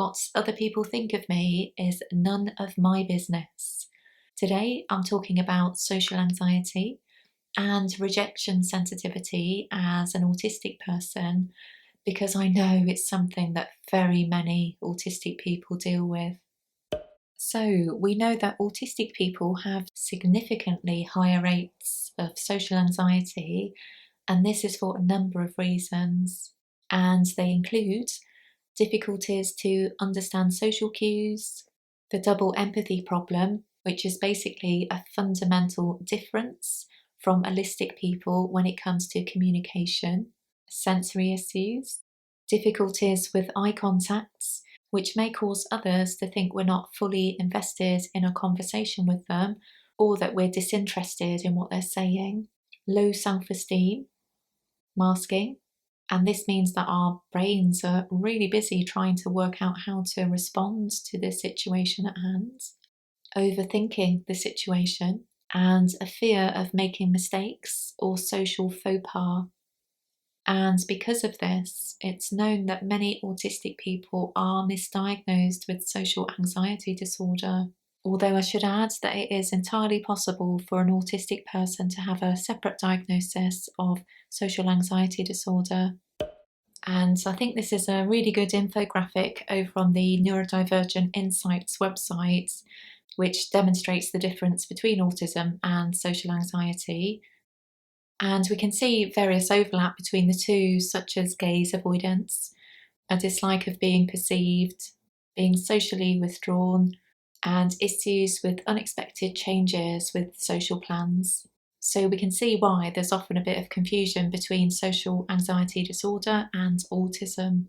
What other people think of me is none of my business. Today I'm talking about social anxiety and rejection sensitivity as an autistic person because I know it's something that very many autistic people deal with. So we know that autistic people have significantly higher rates of social anxiety, and this is for a number of reasons. And they include difficulties to understand social cues, the double empathy problem, which is basically a fundamental difference from allistic people when it comes to communication, sensory issues, difficulties with eye contacts, which may cause others to think we're not fully invested in a conversation with them or that we're disinterested in what they're saying, low self-esteem, masking, and this means that our brains are really busy trying to work out how to respond to the situation at hand, overthinking the situation, and a fear of making mistakes or social faux pas. And because of this, it's known that many autistic people are misdiagnosed with social anxiety disorder. Although I should add that it is entirely possible for an autistic person to have a separate diagnosis of social anxiety disorder. And I think this is a really good infographic over on the Neurodivergent Insights website, which demonstrates the difference between autism and social anxiety. And we can see various overlap between the two, such as gaze avoidance, a dislike of being perceived, being socially withdrawn, and issues with unexpected changes with social plans. So we can see why there's often a bit of confusion between social anxiety disorder and autism.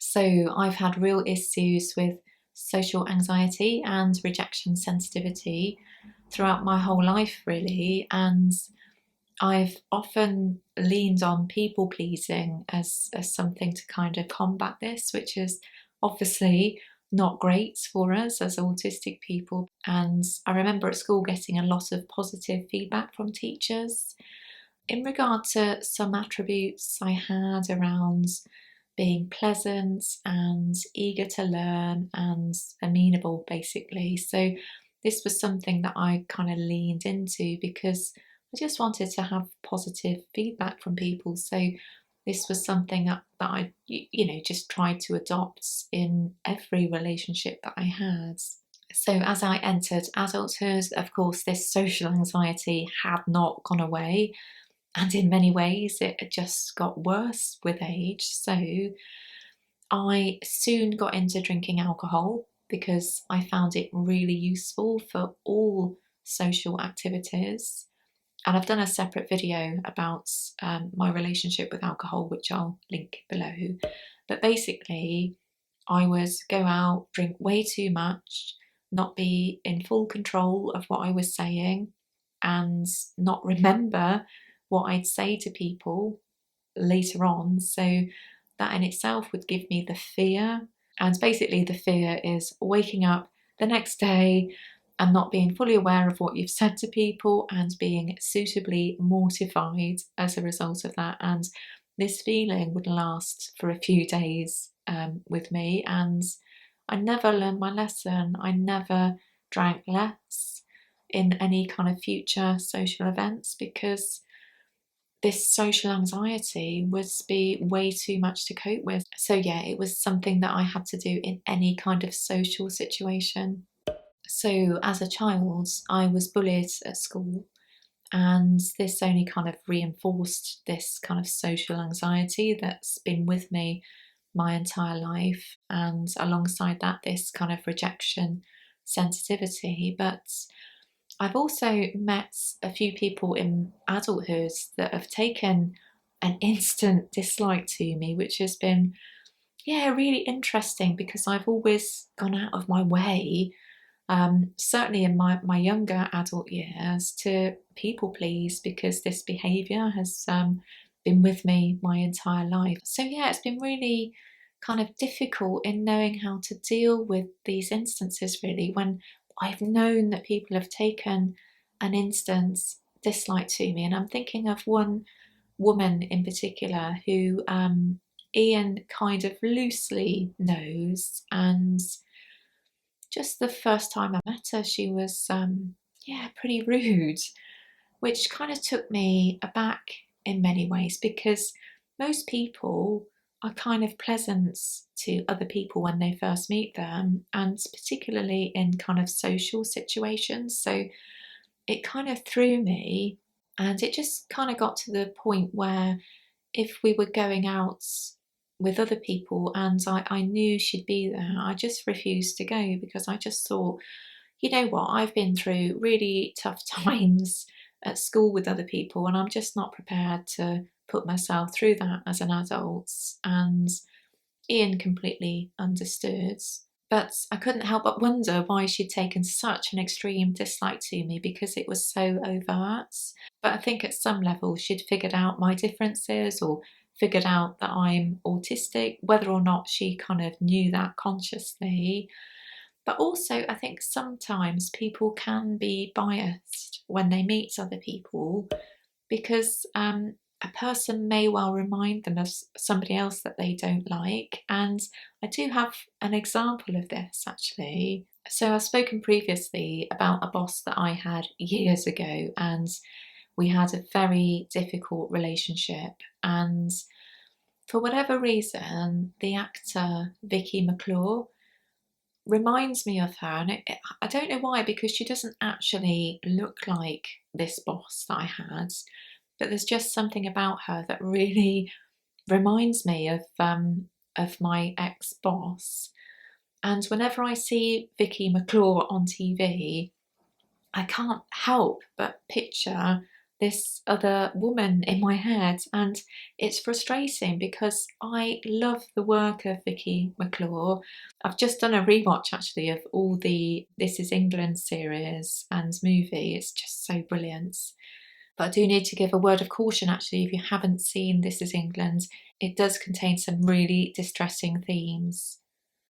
So I've had real issues with social anxiety and rejection sensitivity throughout my whole life, really, and I've often leaned on people pleasing as something to kind of combat this, which is obviously not great for us as autistic people. And I remember at school getting a lot of positive feedback from teachers in regard to some attributes I had around being pleasant and eager to learn and amenable, basically. So this was something that I kind of leaned into because I just wanted to have positive feedback from people. So this was something that I, just tried to adopt in every relationship that I had. So as I entered adulthood, of course, this social anxiety had not gone away. And in many ways, it just got worse with age. So I soon got into drinking alcohol because I found it really useful for all social activities. And I've done a separate video about my relationship with alcohol, which I'll link below. But basically, I would go out, drink way too much, not be in full control of what I was saying, and not remember what I'd say to people later on. So that in itself would give me the fear. And basically, the fear is waking up the next day and not being fully aware of what you've said to people and being suitably mortified as a result of that. And this feeling would last for a few days with me, and I never learned my lesson. I never drank less in any kind of future social events because this social anxiety would be way too much to cope with. So yeah, it was something that I had to do in any kind of social situation. So as a child, I was bullied at school, and this only kind of reinforced this kind of social anxiety that's been with me my entire life, and alongside that, this kind of rejection sensitivity. But I've also met a few people in adulthood that have taken an instant dislike to me, which has been, really interesting because I've always gone out of my way, certainly in my younger adult years, to people please because this behaviour has been with me my entire life. So yeah, it's been really kind of difficult in knowing how to deal with these instances, really, when I've known that people have taken an instant dislike to me. And I'm thinking of one woman in particular who Ian kind of loosely knows, and just the first time I met her, she was pretty rude, which kind of took me aback in many ways, because most people are kind of pleasant to other people when they first meet them, and particularly in kind of social situations. So it kind of threw me, and it just kind of got to the point where if we were going out with other people and I knew she'd be there, I just refused to go, because I just thought, you know what, I've been through really tough times at school with other people, and I'm just not prepared to put myself through that as an adult. And Ian completely understood. But I couldn't help but wonder why she'd taken such an extreme dislike to me, because it was so overt. But I think at some level she'd figured out my differences, or figured out that I'm autistic, whether or not she kind of knew that consciously. But also, I think sometimes people can be biased when they meet other people, because a person may well remind them of somebody else that they don't like. And I do have an example of this, actually. So I've spoken previously about a boss that I had years ago, and we had a very difficult relationship. And for whatever reason, the actor Vicky McClure reminds me of her, and I don't know why, because she doesn't actually look like this boss that I had, but there's just something about her that really reminds me of my ex-boss. And whenever I see Vicky McClure on TV, I can't help but picture this other woman in my head, and it's frustrating because I love the work of Vicky McClure. I've just done a rewatch actually of all the This Is England series and movie. It's just so brilliant. But I do need to give a word of caution, actually, if you haven't seen This Is England, it does contain some really distressing themes.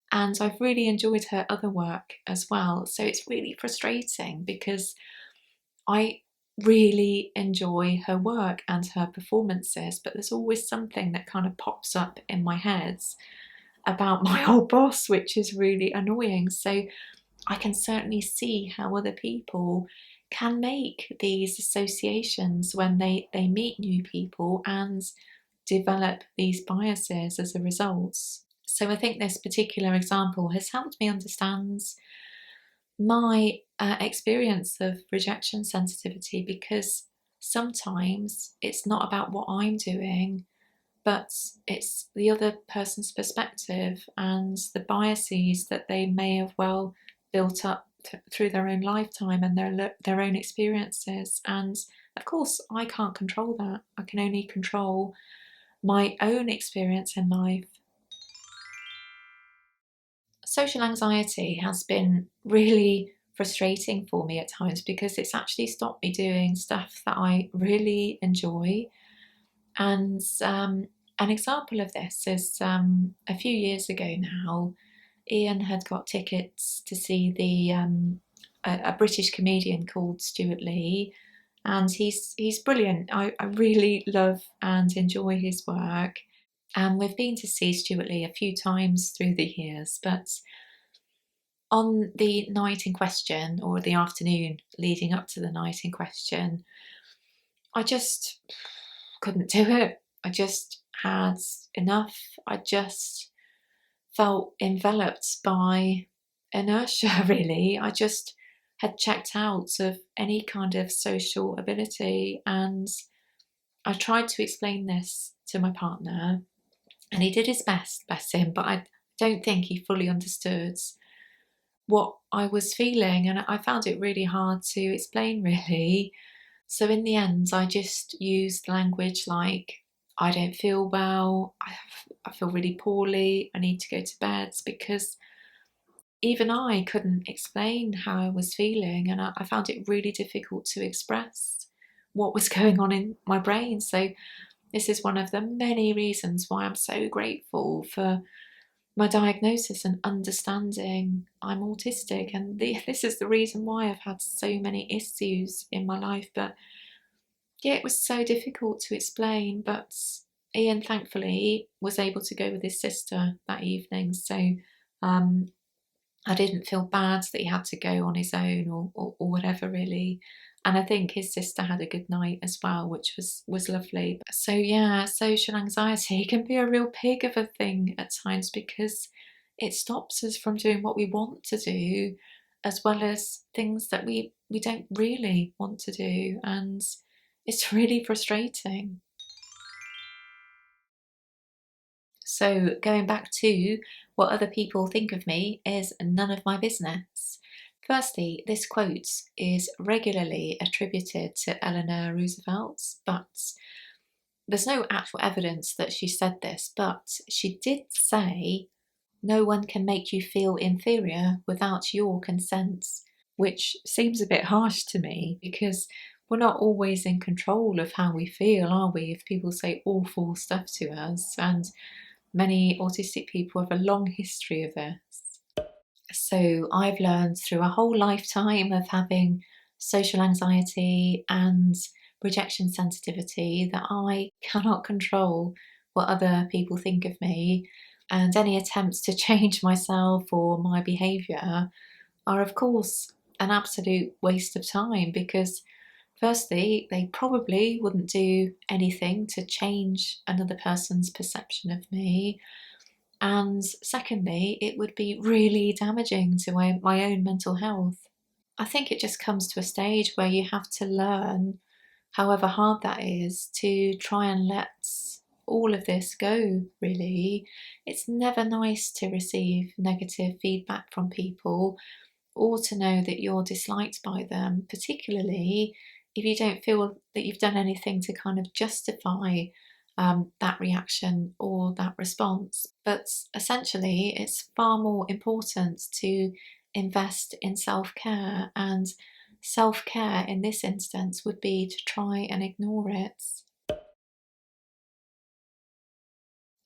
And I've really enjoyed her other work as well. So it's really frustrating because I really enjoy her work and her performances, but there's always something that kind of pops up in my head about my old boss, which is really annoying. So I can certainly see how other people can make these associations when they meet new people and develop these biases as a result. So I think this particular example has helped me understand my experience of rejection sensitivity, because sometimes it's not about what I'm doing, but it's the other person's perspective and the biases that they may have well built up through their own lifetime and their own experiences. And of course, I can't control that. I can only control my own experience in life. Social anxiety has been really frustrating for me at times, because it's actually stopped me doing stuff that I really enjoy. And an example of this is a few years ago now, Ian had got tickets to see a British comedian called Stuart Lee, and he's brilliant. I really love and enjoy his work. And we've been to see Stuart Lee a few times through the years, but on the night in question, or the afternoon leading up to the night in question, I just couldn't do it. I just had enough. I just felt enveloped by inertia, really. I just had checked out of any kind of social ability, and I tried to explain this to my partner, and he did his best, bless him, but I don't think he fully understood what I was feeling, and I found it really hard to explain, really. So in the end, I just used language like, I don't feel well, I feel really poorly, I need to go to bed, because even I couldn't explain how I was feeling, and I found it really difficult to express what was going on in my brain. So this is one of the many reasons why I'm so grateful for my diagnosis and understanding I'm autistic. And this is the reason why I've had so many issues in my life. But yeah, it was so difficult to explain, but Ian thankfully was able to go with his sister that evening, so um, I didn't feel bad that he had to go on his own or whatever really. And I think his sister had a good night as well, which was lovely. So yeah, social anxiety can be a real pig of a thing at times because it stops us from doing what we want to do, as well as things that we don't really want to do, and it's really frustrating. So going back to what other people think of me is none of my business. Firstly, this quote is regularly attributed to Eleanor Roosevelt, but there's no actual evidence that she said this, but she did say, "No one can make you feel inferior without your consent," which seems a bit harsh to me because we're not always in control of how we feel, are we? If people say awful stuff to us, and many autistic people have a long history of this. So I've learned through a whole lifetime of having social anxiety and rejection sensitivity that I cannot control what other people think of me, and any attempts to change myself or my behaviour are of course an absolute waste of time because firstly, they probably wouldn't do anything to change another person's perception of me. And secondly, it would be really damaging to my own mental health. I think it just comes to a stage where you have to learn, however hard that is, to try and let all of this go, really. It's never nice to receive negative feedback from people or to know that you're disliked by them, particularly if you don't feel that you've done anything to kind of justify that reaction or that response. But essentially, it's far more important to invest in self care, and self care in this instance would be to try and ignore it.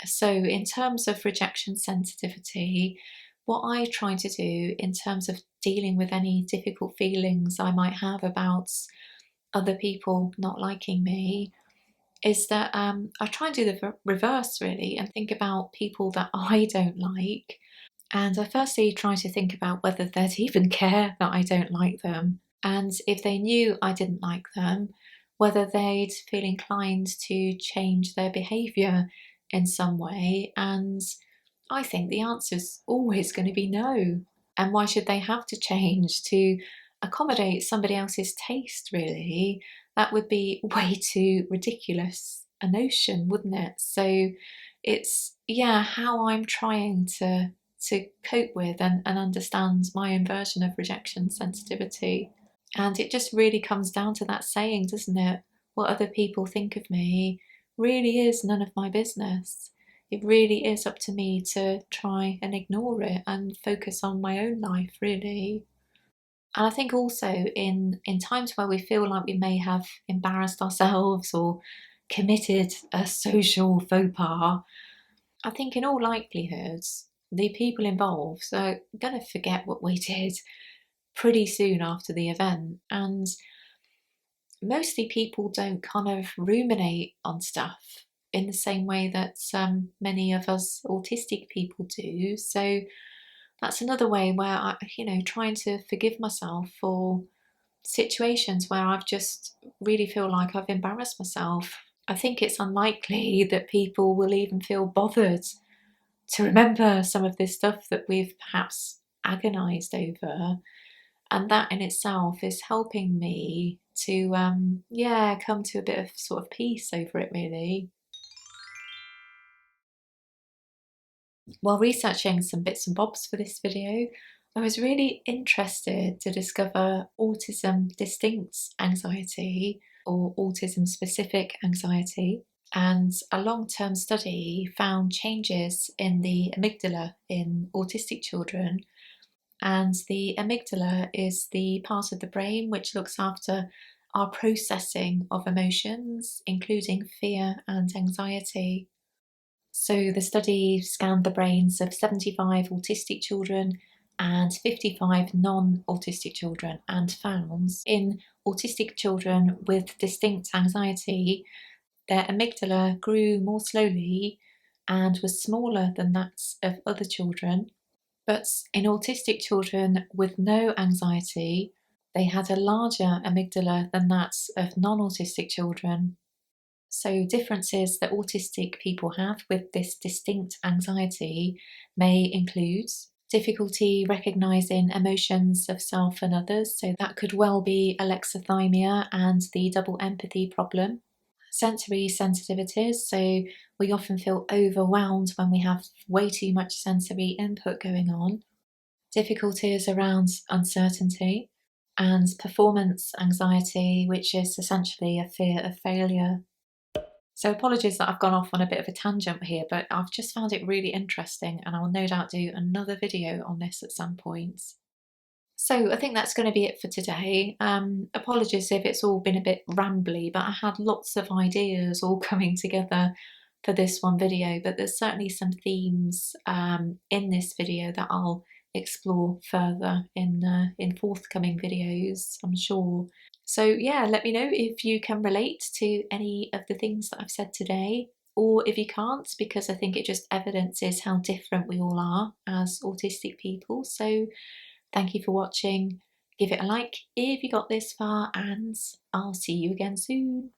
So, in terms of rejection sensitivity, what I try to do in terms of dealing with any difficult feelings I might have about other people not liking me is that I try and do the reverse really and think about people that I don't like. And I firstly try to think about whether they'd even care that I don't like them. And if they knew I didn't like them, whether they'd feel inclined to change their behaviour in some way. And I think the answer is always going to be no. And why should they have to change to accommodate somebody else's taste, really? That would be way too ridiculous a notion, wouldn't it? So it's, yeah, how I'm trying to cope with and understand my own version of rejection sensitivity. And it just really comes down to that saying, doesn't it? What other people think of me really is none of my business. It really is up to me to try and ignore it and focus on my own life, really. And I think also in times where we feel like we may have embarrassed ourselves or committed a social faux pas, I think in all likelihood, the people involved are going to forget what we did pretty soon after the event. And mostly people don't kind of ruminate on stuff in the same way that many of us autistic people do. So that's another way where I, trying to forgive myself for situations where I've just really feel like I've embarrassed myself. I think it's unlikely that people will even feel bothered to remember some of this stuff that we've perhaps agonized over. And that in itself is helping me to, yeah, come to a bit of sort of peace over it, really. While researching some bits and bobs for this video, I was really interested to discover autism distinct anxiety or autism specific anxiety. And a long term study found changes in the amygdala in autistic children. And the amygdala is the part of the brain which looks after our processing of emotions, including fear and anxiety. So the study scanned the brains of 75 autistic children and 55 non-autistic children and found in autistic children with distinct anxiety their amygdala grew more slowly and was smaller than that of other children. But in autistic children with no anxiety, they had a larger amygdala than that of non-autistic children. So differences that autistic people have with this distinct anxiety may include difficulty recognizing emotions of self and others, so that could well be alexithymia and the double empathy problem. Sensory sensitivities, so we often feel overwhelmed when we have way too much sensory input going on. Difficulties around uncertainty, and performance anxiety, which is essentially a fear of failure. So apologies that I've gone off on a bit of a tangent here, but I've just found it really interesting and I'll no doubt do another video on this at some point. So I think that's going to be it for today. Apologies if it's all been a bit rambly, but I had lots of ideas all coming together for this one video, but there's certainly some themes in this video that I'll explore further in forthcoming videos, I'm sure. So yeah, let me know if you can relate to any of the things that I've said today, or if you can't, because I think it just evidences how different we all are as autistic people. So thank you for watching. Give it a like if you got this far, and I'll see you again soon.